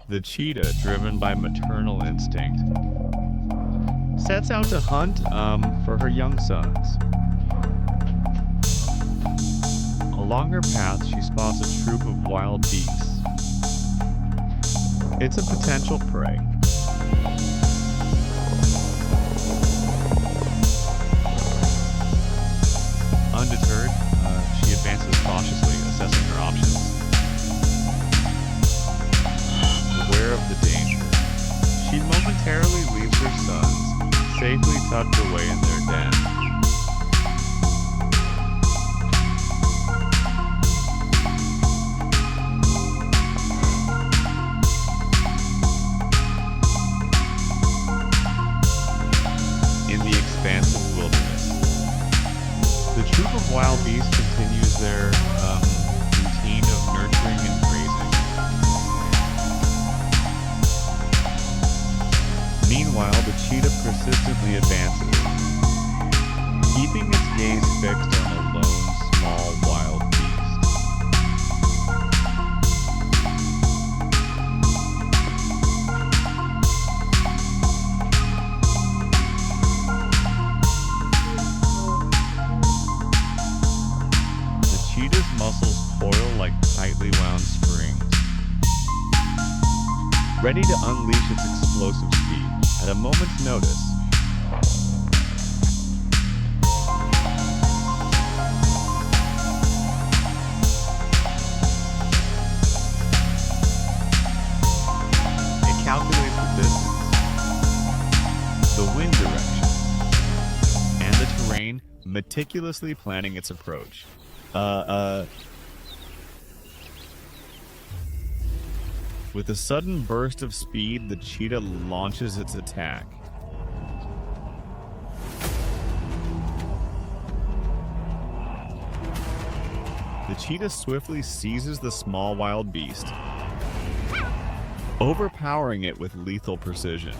The cheetah, driven by maternal instinct, sets out to hunt for her young sons. Along her path, she spots a troop of wild beasts. It's a potential prey. Undeterred, she advances cautiously, assessing her options. Aware of the danger, she momentarily leaves her sons, safely tucked away in their den. In the expansive wilderness, the troop of wild beasts continues their routine of nurturing and grazing. Meanwhile, the cheetah persistently advances, keeping its gaze fixed on a lone, small, wild beast. The cheetah's muscles coil like tightly wound springs, ready to unleash its explosive speed at a moment's notice. It calculates the distance, the wind direction, and the terrain, meticulously planning its approach. With a sudden burst of speed, the cheetah launches its attack. The cheetah swiftly seizes the small wild beast, overpowering it with lethal precision.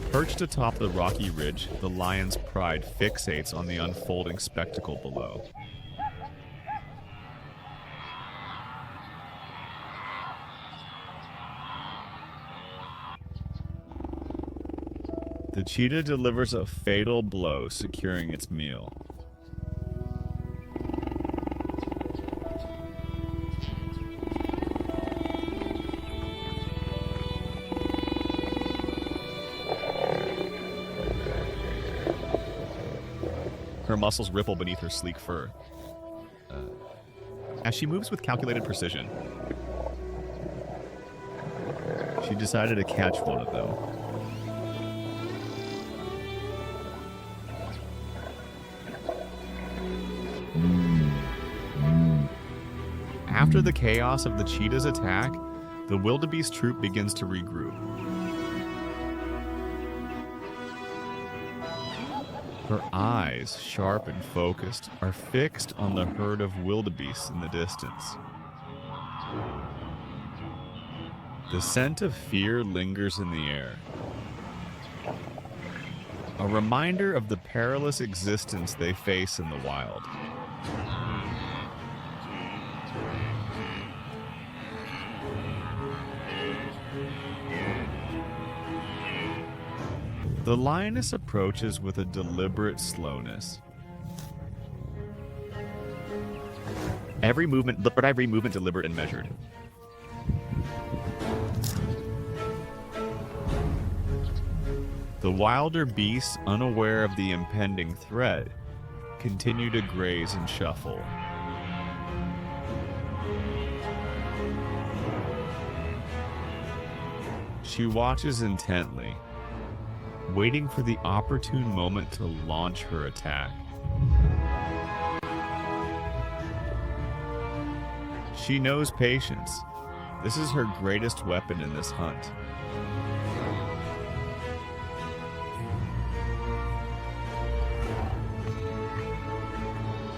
Perched atop the rocky ridge, the lion's pride fixates on the unfolding spectacle below. The cheetah delivers a fatal blow, securing its meal. Her muscles ripple beneath her sleek fur. As she moves with calculated precision, she decided to catch one of them. After the chaos of the cheetah's attack, the wildebeest troop begins to regroup. Her eyes, sharp and focused, are fixed on the herd of wildebeests in the distance. The scent of fear lingers in the air, a reminder of the perilous existence they face in the wild. The lioness approaches with a deliberate slowness. Every movement deliberate and measured. The wilder beasts, unaware of the impending threat, continue to graze and shuffle. She watches intently, waiting for the opportune moment to launch her attack. She knows patience. This is her greatest weapon in this hunt.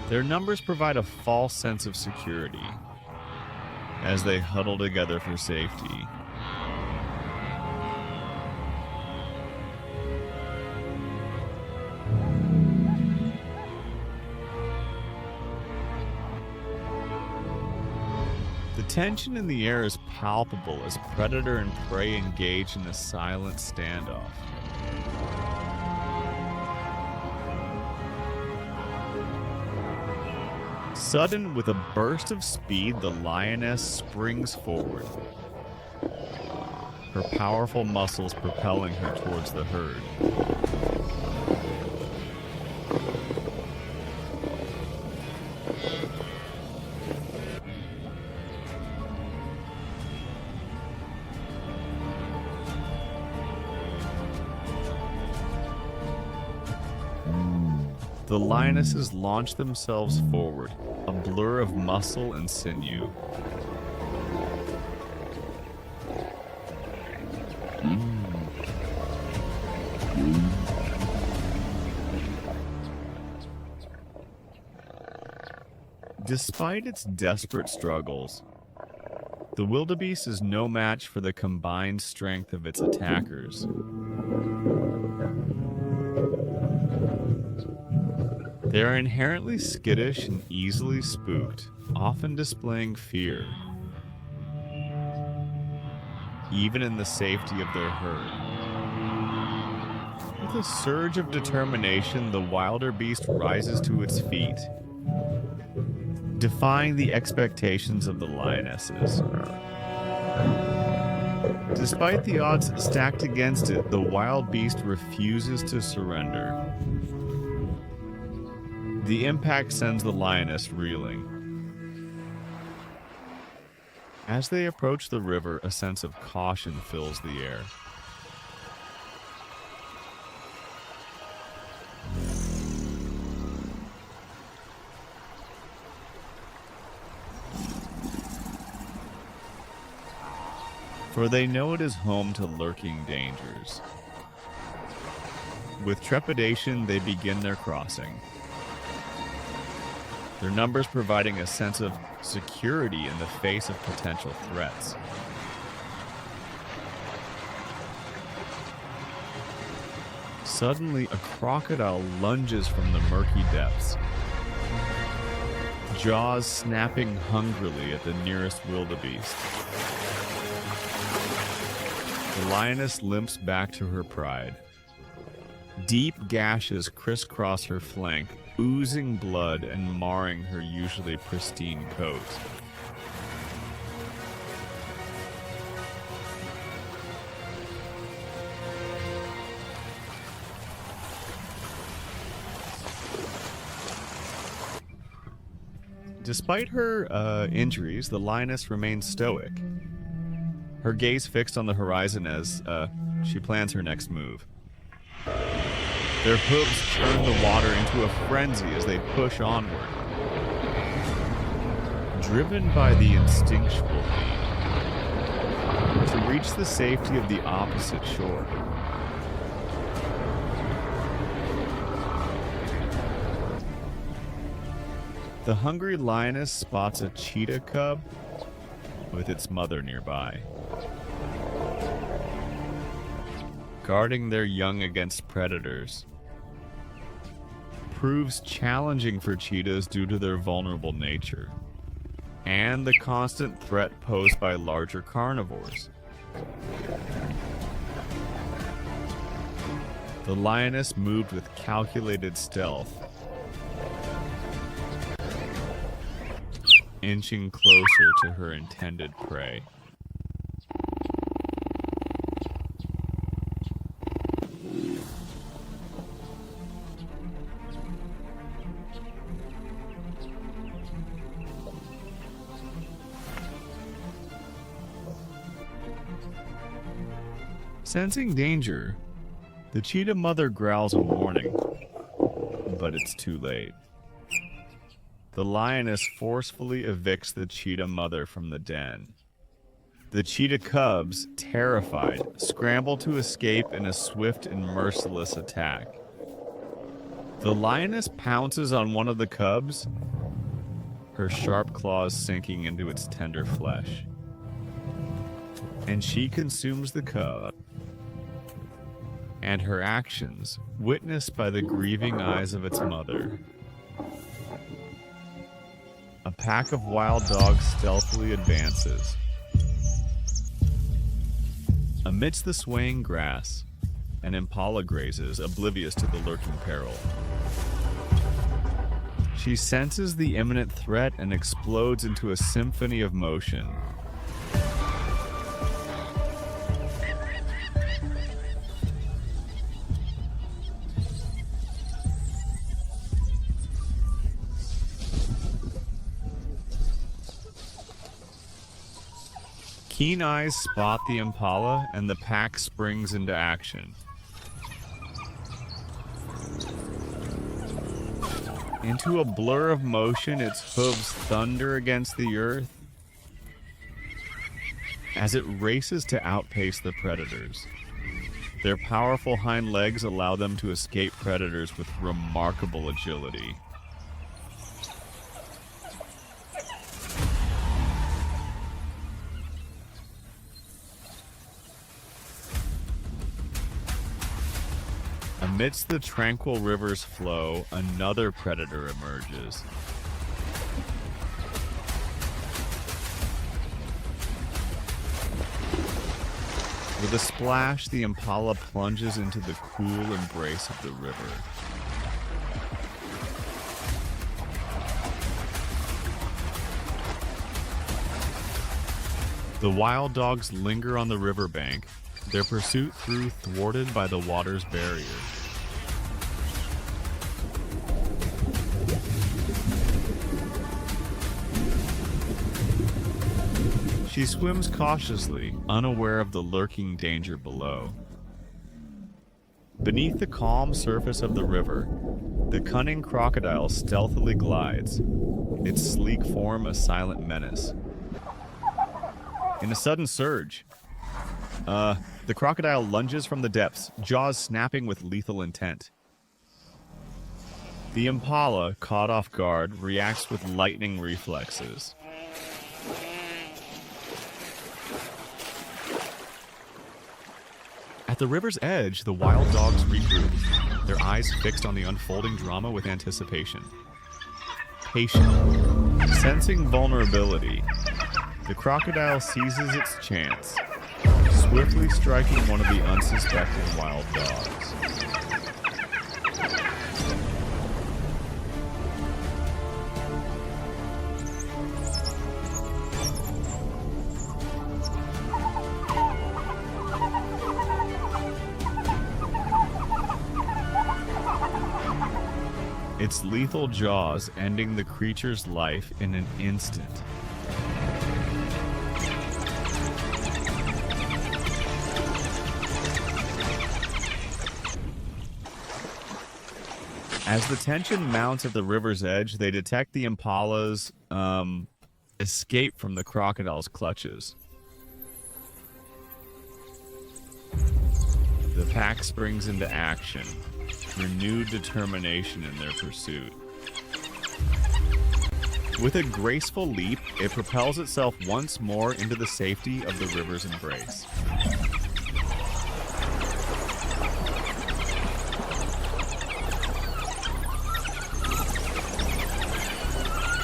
Their numbers provide a false sense of security as they huddle together for safety. tension in the air is palpable as predator and prey engage in a silent standoff. Sudden, with a burst of speed, the lioness springs forward, her powerful muscles propelling her towards the herd. The lionesses launch themselves forward, a blur of muscle and sinew. Despite its desperate struggles, the wildebeest is no match for the combined strength of its attackers. They are inherently skittish and easily spooked, often displaying fear, even in the safety of their herd. With a surge of determination, the wildebeest rises to its feet, defying the expectations of the lionesses. Despite the odds stacked against it, the wild beast refuses to surrender. The impact sends the lioness reeling. As they approach the river, a sense of caution fills the air. For they know it is home to lurking dangers. With trepidation, they begin their crossing, their numbers providing a sense of security in the face of potential threats. Suddenly, a crocodile lunges from the murky depths, jaws snapping hungrily at the nearest wildebeest. The lioness limps back to her pride. Deep gashes crisscross her flank, oozing blood and marring her usually pristine coat. Despite her injuries, the lioness remains stoic, her gaze fixed on the horizon as she plans her next move. Their hooves churn the water into a frenzy as they push onward, driven by the instinctual need to reach the safety of the opposite shore. The hungry lioness spots a cheetah cub with its mother nearby, guarding their young against predators. Proves challenging for cheetahs due to their vulnerable nature and the constant threat posed by larger carnivores. The lioness moved with calculated stealth, inching closer to her intended prey. Sensing danger, the cheetah mother growls a warning, but it's too late. The lioness forcefully evicts the cheetah mother from the den. The cheetah cubs, terrified, scramble to escape in a swift and merciless attack. The lioness pounces on one of the cubs, her sharp claws sinking into its tender flesh. And she consumes the cub, and her actions, witnessed by the grieving eyes of its mother. A pack of wild dogs stealthily advances. Amidst the swaying grass, an impala grazes, oblivious to the lurking peril. She senses the imminent threat and explodes into a symphony of motion. Keen eyes spot the impala, and the pack springs into action. Into a blur of motion, its hooves thunder against the earth as it races to outpace the predators. Their powerful hind legs allow them to escape predators with remarkable agility. Amidst the tranquil river's flow, another predator emerges. With a splash, the impala plunges into the cool embrace of the river. The wild dogs linger on the riverbank, their pursuit thwarted by the water's barrier. She swims cautiously, unaware of the lurking danger below. Beneath the calm surface of the river, the cunning crocodile stealthily glides, its sleek form a silent menace. In a sudden surge, the crocodile lunges from the depths, jaws snapping with lethal intent. The impala, caught off guard, reacts with lightning reflexes. At the river's edge, the wild dogs regroup, their eyes fixed on the unfolding drama with anticipation. Patient, sensing vulnerability, the crocodile seizes its chance, swiftly striking one of the unsuspecting wild dogs. Its lethal jaws ending the creature's life in an instant. As the tension mounts at the river's edge, they detect the impala's escape from the crocodile's clutches. The pack springs into action, renewed determination in their pursuit. With a graceful leap, it propels itself once more into the safety of the river's embrace.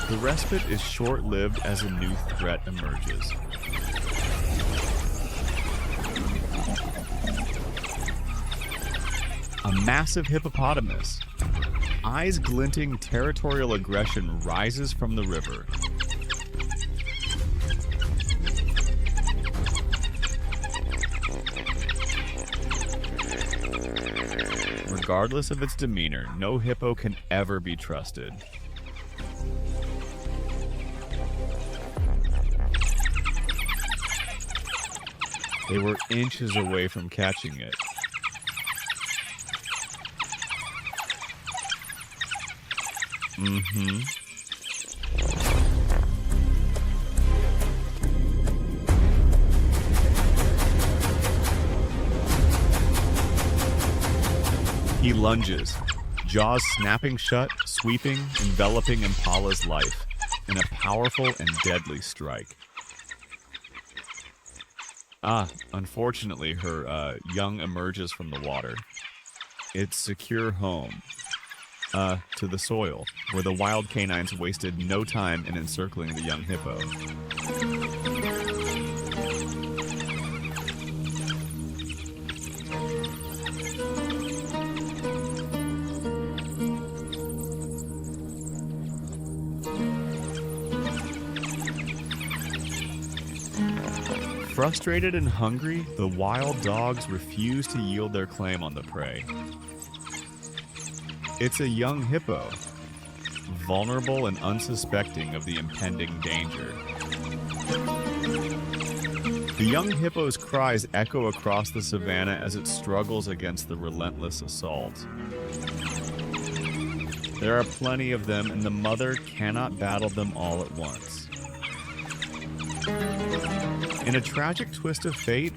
The respite is short-lived as a new threat emerges. A massive hippopotamus, eyes glinting territorial aggression, rises from the river. Regardless of its demeanor, no hippo can ever be trusted. They were inches away from catching it. He lunges, jaws snapping shut, sweeping, enveloping Impala's life in a powerful and deadly strike. Unfortunately, her young emerges from the water. Its secure home, to the soil, where the wild canines wasted no time in encircling the young hippo. Frustrated and hungry, the wild dogs refuse to yield their claim on the prey. It's a young hippo, vulnerable and unsuspecting of the impending danger. The young hippo's cries echo across the savannah as it struggles against the relentless assault. There are plenty of them, and the mother cannot battle them all at once. In a tragic twist of fate,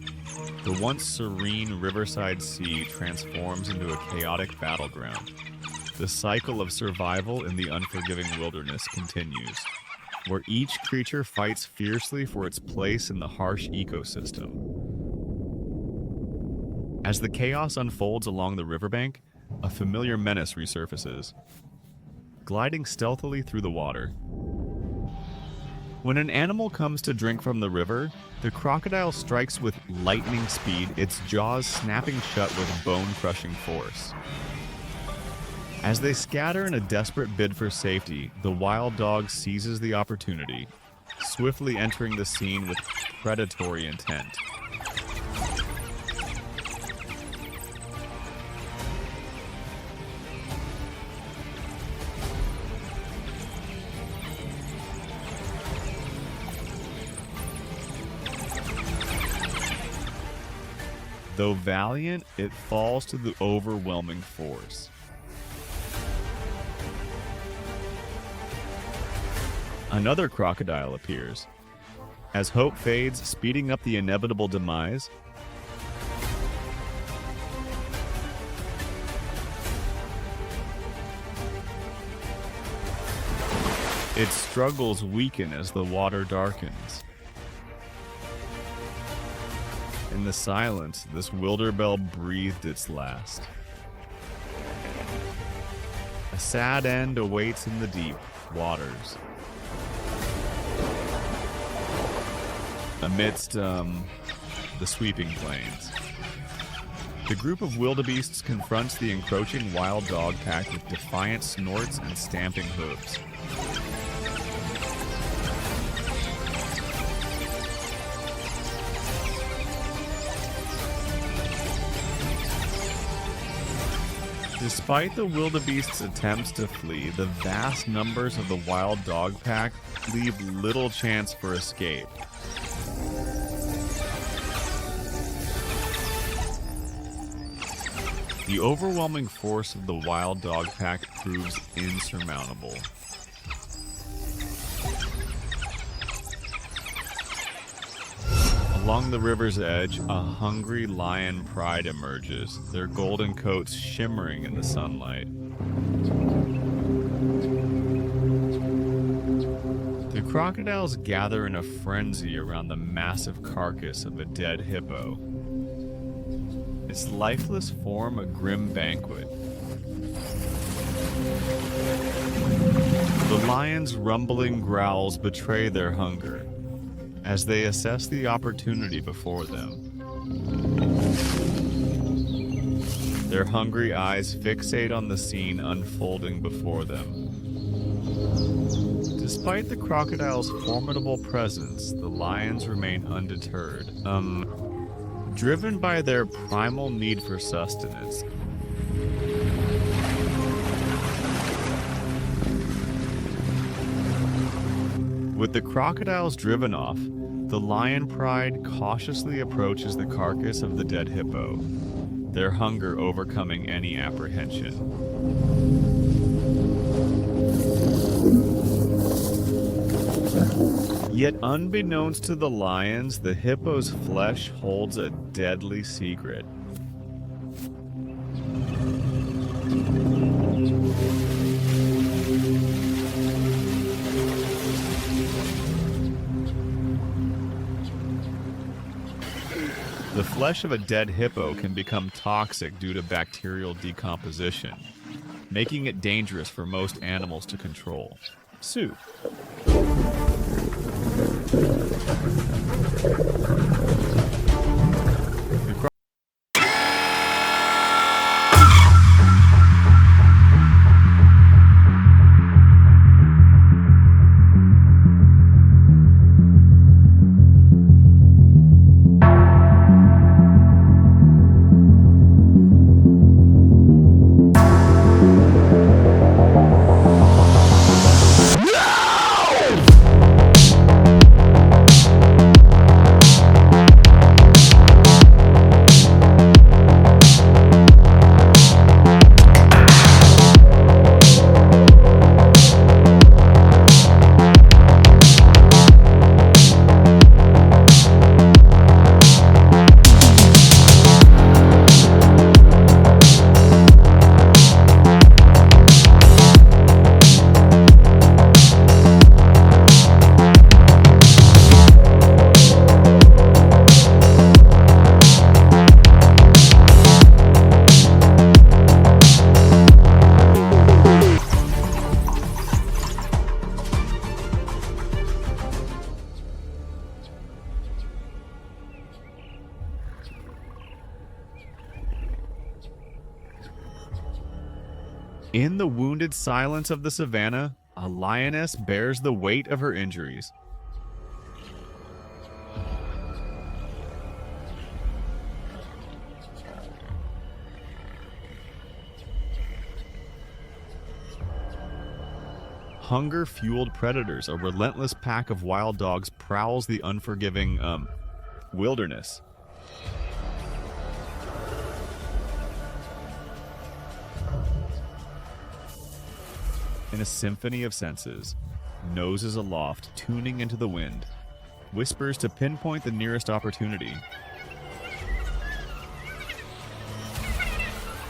the once serene riverside sea transforms into a chaotic battleground. The cycle of survival in the unforgiving wilderness continues, where each creature fights fiercely for its place in the harsh ecosystem. As the chaos unfolds along the riverbank, a familiar menace resurfaces, gliding stealthily through the water. When an animal comes to drink from the river, the crocodile strikes with lightning speed, its jaws snapping shut with bone-crushing force. As they scatter in a desperate bid for safety, the wild dog seizes the opportunity, swiftly entering the scene with predatory intent. Though valiant, it falls to the overwhelming force. Another crocodile appears. As hope fades, speeding up the inevitable demise, its struggles weaken as the water darkens. In the silence, this wilderbell breathed its last. A sad end awaits in the deep waters. Amidst the sweeping plains, the group of wildebeests confronts the encroaching wild dog pack with defiant snorts and stamping hooves. Despite the wildebeest's attempts to flee, the vast numbers of the wild dog pack leave little chance for escape. The overwhelming force of the wild dog pack proves insurmountable. Along the river's edge, a hungry lion pride emerges, their golden coats shimmering in the sunlight. The crocodiles gather in a frenzy around the massive carcass of a dead hippo, its lifeless form a grim banquet. The lion's rumbling growls betray their hunger as they assess the opportunity before them. Their hungry eyes fixate on the scene unfolding before them. Despite the crocodile's formidable presence, the lions remain undeterred, driven by their primal need for sustenance. With the crocodiles driven off, the lion pride cautiously approaches the carcass of the dead hippo, their hunger overcoming any apprehension. Yet unbeknownst to the lions, the hippo's flesh holds a deadly secret. The flesh of a dead hippo can become toxic due to bacterial decomposition, making it dangerous for most animals to control. Sue. In the wounded silence of the savannah, a lioness bears the weight of her injuries. Hunger-fueled predators, a relentless pack of wild dogs, prowls the unforgiving wilderness. In a symphony of senses, noses aloft, tuning into the wind, whispers to pinpoint the nearest opportunity.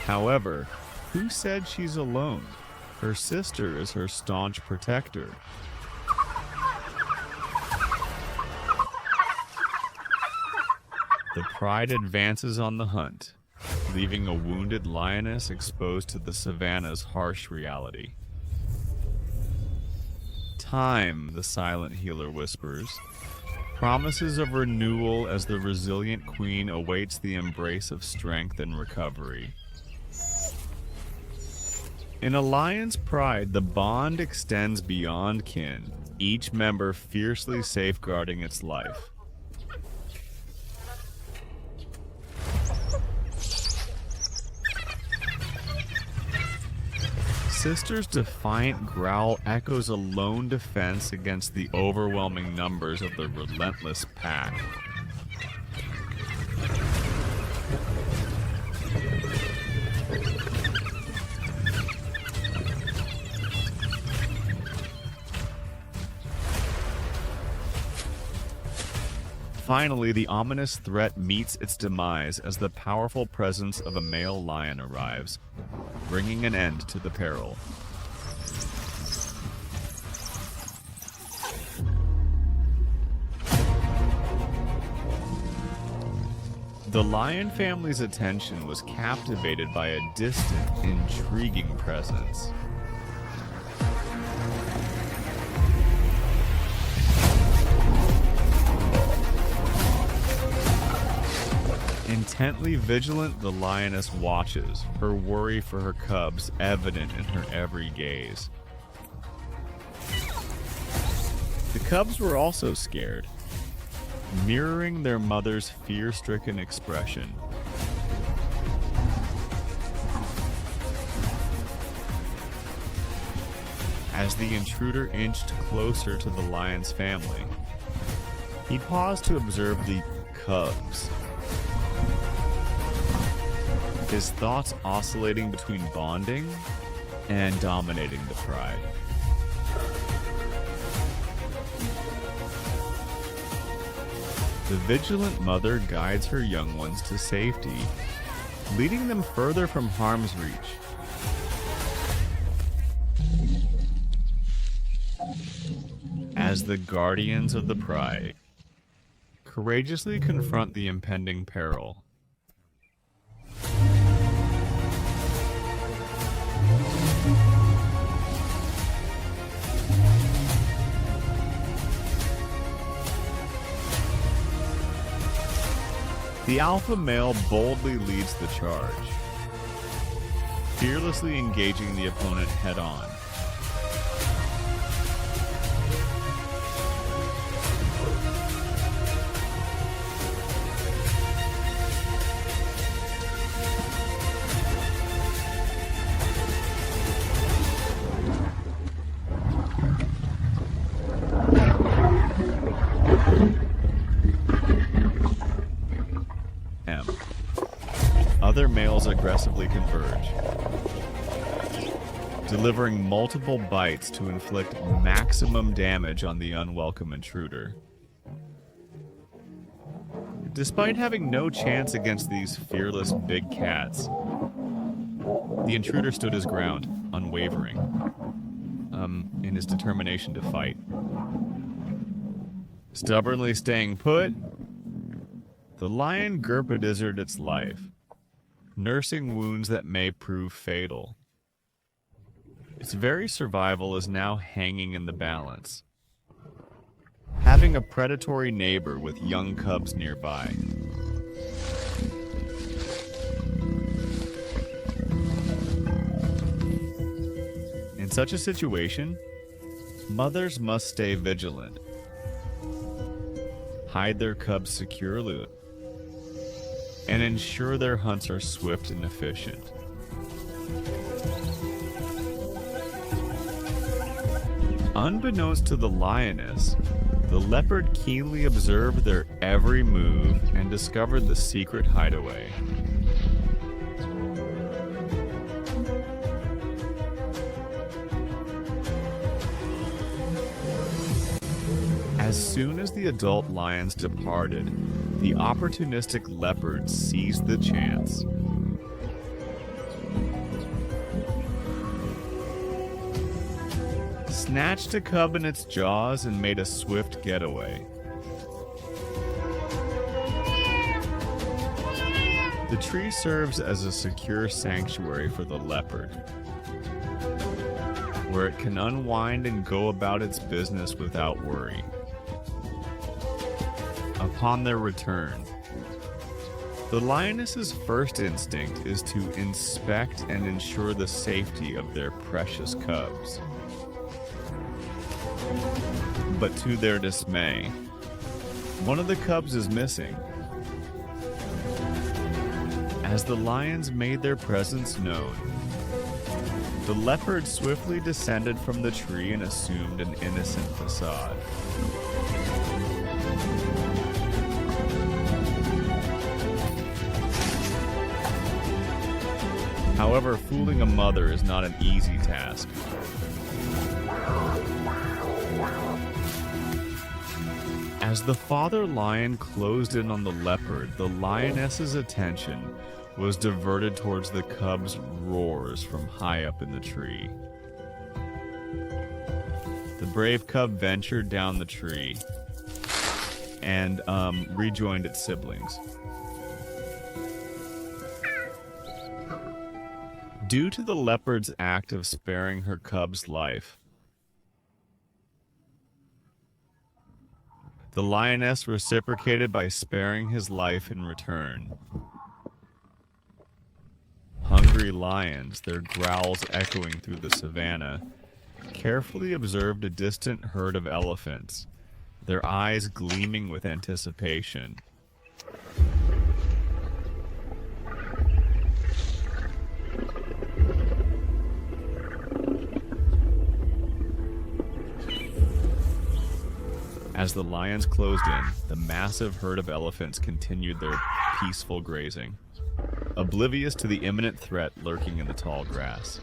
However, who said she's alone? Her sister is her staunch protector. The pride advances on the hunt, leaving a wounded lioness exposed to the savannah's harsh reality. Time, the silent healer whispers, promises of renewal as the resilient queen awaits the embrace of strength and recovery. In a lion's pride, the bond extends beyond kin, each member fiercely safeguarding its life. Sister's defiant growl echoes a lone defense against the overwhelming numbers of the relentless pack. Finally, the ominous threat meets its demise as the powerful presence of a male lion arrives, bringing an end to the peril. The lion family's attention was captivated by a distant, intriguing presence. Intently vigilant, the lioness watches, her worry for her cubs evident in her every gaze. The cubs were also scared, mirroring their mother's fear-stricken expression. As the intruder inched closer to the lion's family, he paused to observe the cubs, his thoughts oscillating between bonding and dominating the pride. The vigilant mother guides her young ones to safety, leading them further from harm's reach. As the guardians of the pride courageously confront the impending peril, The alpha male boldly leads the charge, fearlessly engaging the opponent head-on. Other males aggressively converge, delivering multiple bites to inflict maximum damage on the unwelcome intruder. Despite having no chance against these fearless big cats, the intruder stood his ground, unwavering, in his determination to fight. Stubbornly staying put, the lion gurpadizered its life, nursing wounds that may prove fatal. Its very survival is now hanging in the balance, having a predatory neighbor with young cubs nearby. In such a situation, mothers must stay vigilant, hide their cubs securely, and ensure their hunts are swift and efficient. Unbeknownst to the lioness, the leopard keenly observed their every move and discovered the secret hideaway. As soon as the adult lions departed, the opportunistic leopard seized the chance. Snatched a cub in its jaws and made a swift getaway. The tree serves as a secure sanctuary for the leopard, where it can unwind and go about its business without worry. Upon their return, the lioness's first instinct is to inspect and ensure the safety of their precious cubs. But to their dismay, one of the cubs is missing. As the lions made their presence known, the leopard swiftly descended from the tree and assumed an innocent facade. However, fooling a mother is not an easy task. As the father lion closed in on the leopard, the lioness's attention was diverted towards the cub's roars from high up in the tree. The brave cub ventured down the tree and rejoined its siblings. Due to the leopard's act of sparing her cub's life, the lioness reciprocated by sparing his life in return. Hungry lions, their growls echoing through the savannah, carefully observed a distant herd of elephants, their eyes gleaming with anticipation. As the lions closed in, the massive herd of elephants continued their peaceful grazing, oblivious to the imminent threat lurking in the tall grass.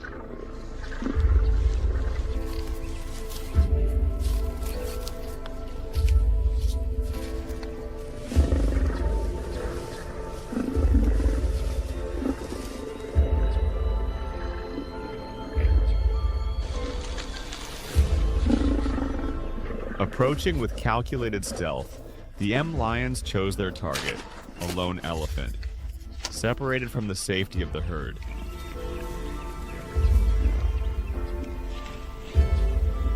Approaching with calculated stealth, the lions chose their target, a lone elephant, separated from the safety of the herd.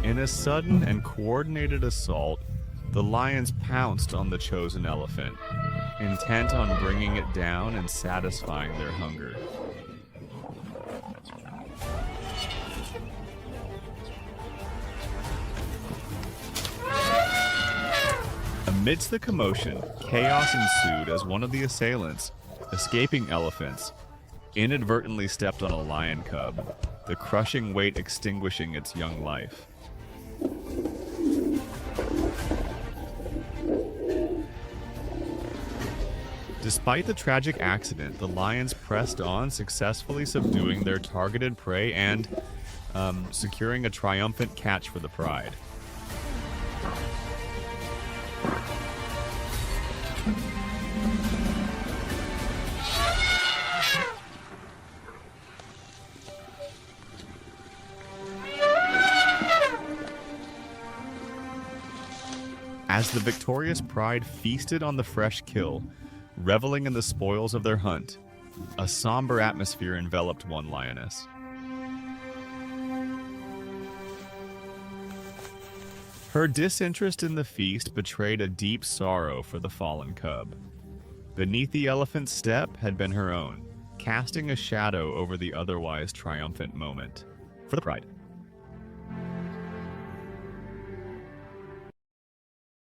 In a sudden and coordinated assault, the lions pounced on the chosen elephant, intent on bringing it down and satisfying their hunger. Amidst the commotion, chaos ensued as one of the assailants, escaping elephants, inadvertently stepped on a lion cub, the crushing weight extinguishing its young life. Despite the tragic accident, the lions pressed on, successfully subduing their targeted prey and securing a triumphant catch for the pride. As the victorious pride feasted on the fresh kill, reveling in the spoils of their hunt, a somber atmosphere enveloped one lioness. Her disinterest in the feast betrayed a deep sorrow for the fallen cub. Beneath the elephant's step had been her own, casting a shadow over the otherwise triumphant moment. For the pride.